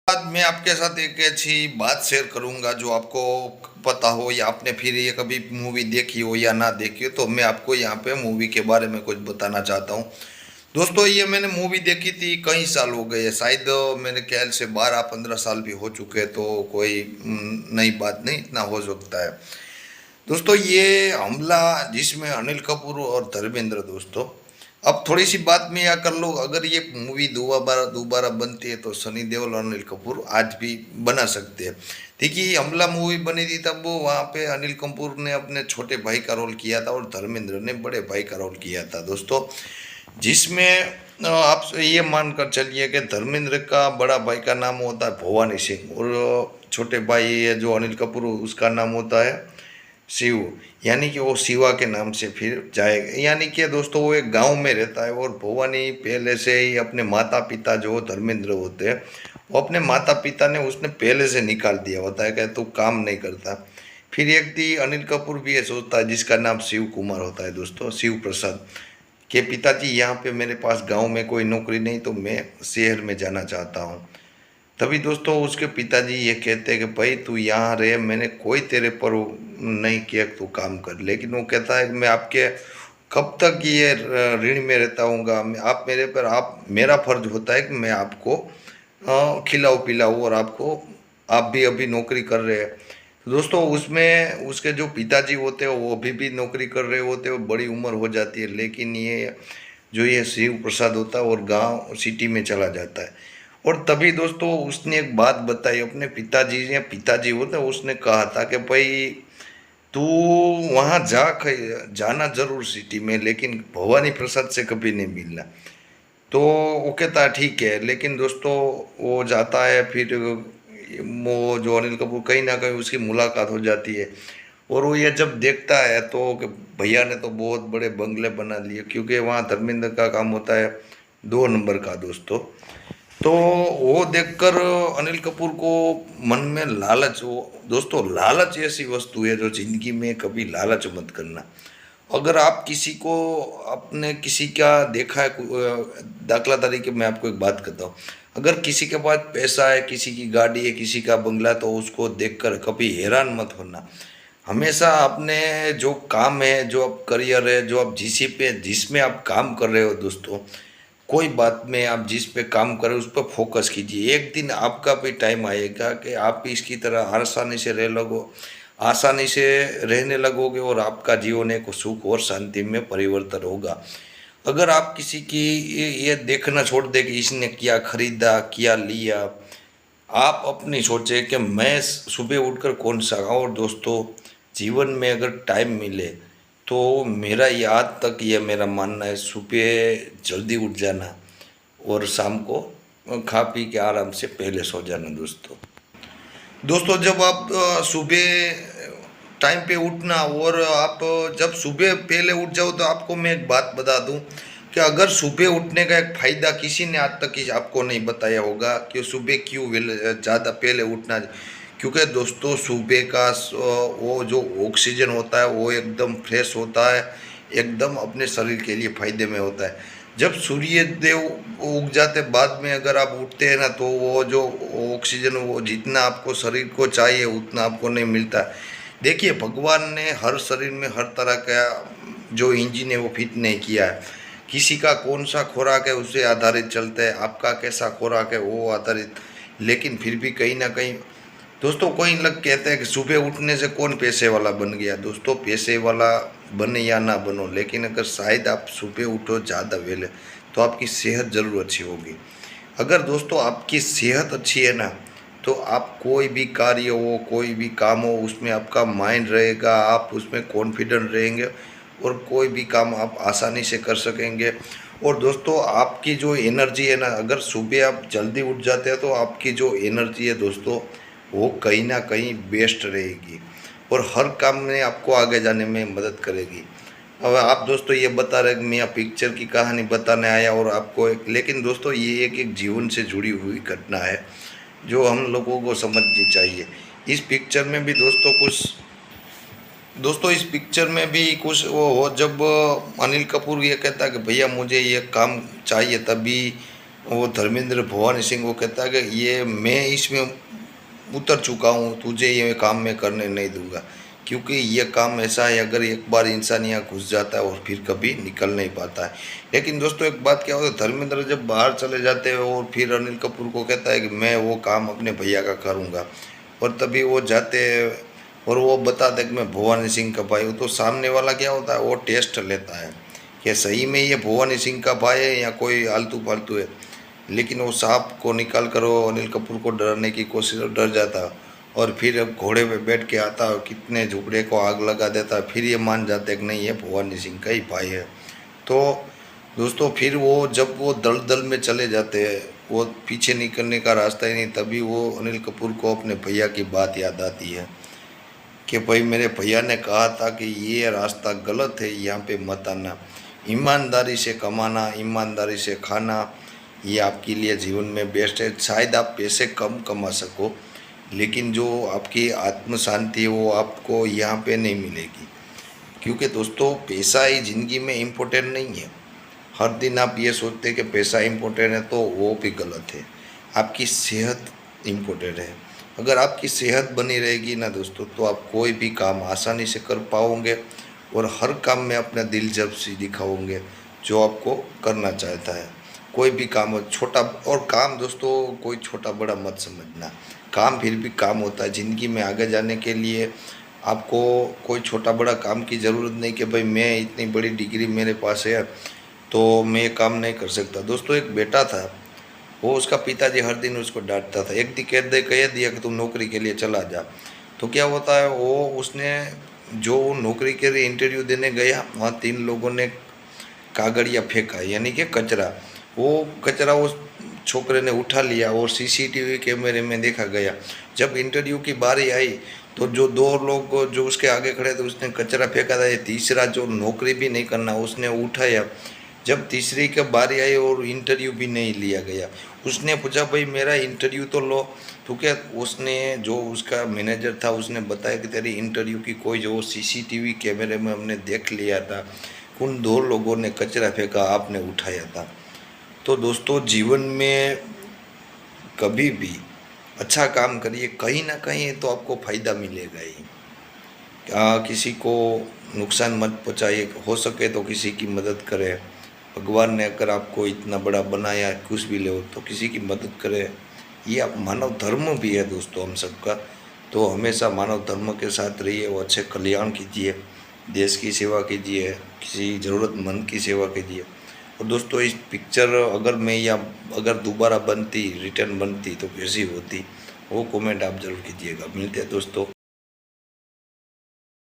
आज मैं आपके साथ एक ऐसी बात शेयर करूंगा जो आपको पता हो या आपने फिर ये कभी मूवी देखी हो या ना देखी हो, तो मैं आपको यहाँ पे मूवी के बारे में कुछ बताना चाहता हूँ। दोस्तों, ये मैंने मूवी देखी थी, कई साल हो गए, शायद मेरे ख्याल से 12-15 साल भी हो चुके हैं, तो कोई नई बात नहीं, इतना हो सकता है। दोस्तों, ये हमला जिसमें अनिल कपूर और धर्मेंद्र, दोस्तों अब थोड़ी सी बात में यह कर लो, अगर ये मूवी दोबारा दोबारा बनती है तो सनी देओल और अनिल कपूर आज भी बना सकते हैं। देखिए, हमला मूवी बनी थी तब वो वहाँ पे अनिल कपूर ने अपने छोटे भाई का रोल किया था और धर्मेंद्र ने बड़े भाई का रोल किया था, दोस्तों। जिसमें आप ये मानकर चलिए कि धर्मेंद्र का बड़ा भाई का नाम होता है भवानी सिंह, और छोटे भाई है जो अनिल कपूर, उसका नाम होता है शिव। यानी कि वो शिवा के नाम से फिर जाएगा। यानी कि दोस्तों, वो एक गांव में रहता है और भवानी पहले से ही अपने माता पिता जो धर्मेंद्र होते हैं, वो अपने माता पिता ने उसने पहले से निकाल दिया होता है कि तू काम नहीं करता। फिर एक दी अनिल कपूर भी ये सोचता है, जिसका नाम शिव कुमार होता है, दोस्तों शिव प्रसाद, कि पिताजी यहाँ पे मेरे पास गांव में कोई नौकरी नहीं, तो मैं शहर में जाना चाहता हूँ। तभी दोस्तों उसके पिताजी ये कहते हैं कि भाई तू यहाँ रहे, मैंने कोई तेरे पर वो नहीं किया कि तू काम कर, लेकिन वो कहता है कि मैं आपके कब तक ये ऋण में रहता हूँगा, आप मेरे पर, आप, मेरा फर्ज होता है कि मैं आपको खिलाऊं पिलाऊं, और आपको, आप भी अभी नौकरी कर रहे हैं। तो दोस्तों, उसमें उसके जो पिताजी होते हैं वो अभी भी नौकरी कर रहे होते हैं, बड़ी उम्र हो जाती है, लेकिन ये शिव प्रसाद होता है और गांव सिटी में चला जाता है। और तभी दोस्तों उसने एक बात बताई अपने पिताजी, या पिताजी होते उसने कहा था कि भाई तू वहाँ जाना जरूर सिटी में, लेकिन भवानी प्रसाद से कभी नहीं मिलना। तो वो कहता है ठीक है, लेकिन दोस्तों वो जाता है, फिर वो जो अनिल कपूर, कहीं ना कहीं उसकी मुलाकात हो जाती है, और वो ये जब देखता है तो कि भैया ने तो बहुत बड़े बंगले बना लिए, क्योंकि वहाँ धर्मेंद्र का काम होता है 2 नंबर का, दोस्तों। तो वो देखकर अनिल कपूर को मन में लालच, वो दोस्तों लालच ऐसी वस्तु है जो जिंदगी में कभी लालच मत करना। अगर आप किसी को, आपने किसी का देखा है, दाखला तरीके मैं आपको एक बात करता हूँ, अगर किसी के पास पैसा है, किसी की गाड़ी है, किसी का बंगला है, तो उसको देखकर कभी हैरान मत होना। हमेशा अपने जो काम है, जो आप करियर है, जो आप जिसमें आप काम कर रहे हो, दोस्तों कोई बात में आप जिस पे काम करें उस पर फोकस कीजिए। एक दिन आपका भी टाइम आएगा कि आप भी इसकी तरह आसानी से रहने लगोगे, और आपका जीवन एक सुख और शांति में परिवर्तन होगा। अगर आप किसी की ये देखना छोड़ दे कि इसने क्या खरीदा, क्या लिया, आप अपनी सोचे कि मैं सुबह उठकर कौन सा खाऊं। और दोस्तों, जीवन में अगर टाइम मिले तो मेरा ये आज तक ये मेरा मानना है, सुबह जल्दी उठ जाना और शाम को खा पी के आराम से पहले सो जाना, दोस्तों। दोस्तों, जब आप सुबह टाइम पे उठना, और आप जब सुबह पहले उठ जाओ, तो आपको मैं एक बात बता दूं कि अगर सुबह उठने का एक फ़ायदा किसी ने आज तक आपको नहीं बताया होगा कि सुबह क्यों ज़्यादा पहले उठना। क्योंकि दोस्तों, सुबह का वो जो ऑक्सीजन होता है वो एकदम फ्रेश होता है, एकदम अपने शरीर के लिए फ़ायदे में होता है। जब सूर्य देव उग जाते बाद में अगर आप उठते हैं ना, तो वो जो ऑक्सीजन, वो जितना आपको शरीर को चाहिए उतना आपको नहीं मिलता। देखिए, भगवान ने हर शरीर में हर तरह का जो इंजन है वो फिट नहीं किया है। किसी का कौन सा खुराक है उससे आधारित चलता है, आपका कैसा खुराक है वो आधारित। लेकिन फिर भी कहीं ना कहीं दोस्तों, कोई लोग कहते हैं कि सुबह उठने से कौन पैसे वाला बन गया। दोस्तों, पैसे वाला बने या ना बनो, लेकिन अगर शायद आप सुबह उठो ज़्यादा वेले, तो आपकी सेहत ज़रूर अच्छी होगी। अगर दोस्तों आपकी सेहत अच्छी है ना, तो आप कोई भी कार्य हो, कोई भी काम हो, उसमें आपका माइंड रहेगा, आप उसमें कॉन्फिडेंट रहेंगे, और कोई भी काम आप आसानी से कर सकेंगे। और दोस्तों, आपकी जो एनर्जी है ना, अगर सुबह आप जल्दी उठ जाते हैं तो आपकी जो एनर्जी है दोस्तों, वो कहीं ना कहीं बेस्ट रहेगी, और हर काम में आपको आगे जाने में मदद करेगी। अब आप दोस्तों ये बता रहे कि मैं पिक्चर की कहानी बताने आया और आपको एक, लेकिन दोस्तों ये एक जीवन से जुड़ी हुई घटना है जो हम लोगों को समझनी चाहिए। इस पिक्चर में भी दोस्तों इस पिक्चर में भी कुछ वो हो, जब अनिल कपूर ये कहता है कि भैया मुझे ये काम चाहिए, तभी वो धर्मेंद्र भवानी सिंह वो कहता है कि ये मैं इसमें उतर चुका हूँ, तुझे ये काम मैं करने नहीं दूंगा, क्योंकि ये काम ऐसा है अगर एक बार इंसान यहाँ घुस जाता है और फिर कभी निकल नहीं पाता है। लेकिन दोस्तों एक बात क्या होता है, धर्मेंद्र जब बाहर चले जाते हैं और फिर अनिल कपूर को कहता है कि मैं वो काम अपने भैया का करूँगा, और तभी वो जाते हैं और वो बताते हैं कि मैं भवानी सिंह का भाई हूँ। तो सामने वाला क्या होता है, वो टेस्ट लेता है कि सही में ये भवानी सिंह का भाई है या कोई आलतू फालतू है। लेकिन वो सांप को निकाल कर वो अनिल कपूर को डराने की कोशिश, डर जाता और फिर अब घोड़े पे बैठ के आता, कितने झुपड़े को आग लगा देता, फिर ये मान जाते कि नहीं ये भवानी सिंह का ही भाई है। तो दोस्तों फिर वो जब वो दलदल में चले जाते हैं, वो पीछे निकलने का रास्ता ही नहीं, तभी वो अनिल कपूर को अपने भैया की बात याद आती है कि भाई मेरे भैया ने कहा था कि ये रास्ता गलत है, यहाँ पे मत आना, ईमानदारी से कमाना, ईमानदारी से खाना, ये आपके लिए जीवन में बेस्ट है। शायद आप पैसे कम कमा सको, लेकिन जो आपकी आत्म शांति है वो आपको यहाँ पे नहीं मिलेगी, क्योंकि दोस्तों पैसा ही ज़िंदगी में इम्पोर्टेंट नहीं है। हर दिन आप ये सोचते हैं कि पैसा इम्पोर्टेंट है तो वो भी गलत है। आपकी सेहत इम्पोर्टेंट है। अगर आपकी सेहत बनी रहेगी ना दोस्तों, तो आप कोई भी काम आसानी से कर पाओगे और हर काम में अपना दिलचस्पी दिखाओगे जो आपको करना चाहता है। कोई भी काम हो, छोटा, और काम दोस्तों कोई छोटा बड़ा मत समझना, काम फिर भी काम होता है। ज़िंदगी में आगे जाने के लिए आपको कोई छोटा बड़ा काम की ज़रूरत नहीं कि भाई मैं इतनी बड़ी डिग्री मेरे पास है तो मैं ये काम नहीं कर सकता। दोस्तों एक बेटा था, वो उसका पिताजी हर दिन उसको डांटता था। एक दिन कह दिया कि तुम नौकरी के लिए चला जा, तो क्या होता है, वो उसने जो नौकरी के लिए इंटरव्यू देने गया, वहाँ 3 लोगों ने कागड़िया फेंका, यानी कि कचरा। वो कचरा उस छोकरे ने उठा लिया और सीसीटीवी कैमरे में देखा गया। जब इंटरव्यू की बारी आई तो जो 2 लोग जो उसके आगे खड़े थे उसने कचरा फेंका था, ये तीसरा जो नौकरी भी नहीं करना उसने उठाया। जब तीसरी की बारी आई और इंटरव्यू भी नहीं लिया गया, उसने पूछा भाई मेरा इंटरव्यू तो लो, तो क्या उसने जो उसका मैनेजर था उसने बताया कि तेरी इंटरव्यू की कोई जो सीसीटीवी कैमरे में हमने देख लिया था, उन 2 लोगों ने कचरा फेंका, आपने उठाया था। तो दोस्तों जीवन में कभी भी अच्छा काम करिए, कहीं ना कहीं तो आपको फ़ायदा मिलेगा ही। किसी को नुकसान मत पहुँचाइए, हो सके तो किसी की मदद करें। भगवान ने अगर आपको इतना बड़ा बनाया, कुछ भी ले तो किसी की मदद करें, ये आप मानव धर्म भी है दोस्तों हम सबका। तो हमेशा मानव धर्म के साथ रहिए, वो अच्छे कल्याण कीजिए, देश की सेवा कीजिए, किसी ज़रूरतमंद की सेवा कीजिए। और दोस्तों इस पिक्चर अगर मैं या अगर दोबारा बनती, रिटर्न बनती तो कैसी होती, वो कमेंट आप ज़रूर कीजिएगा। मिलते हैं दोस्तों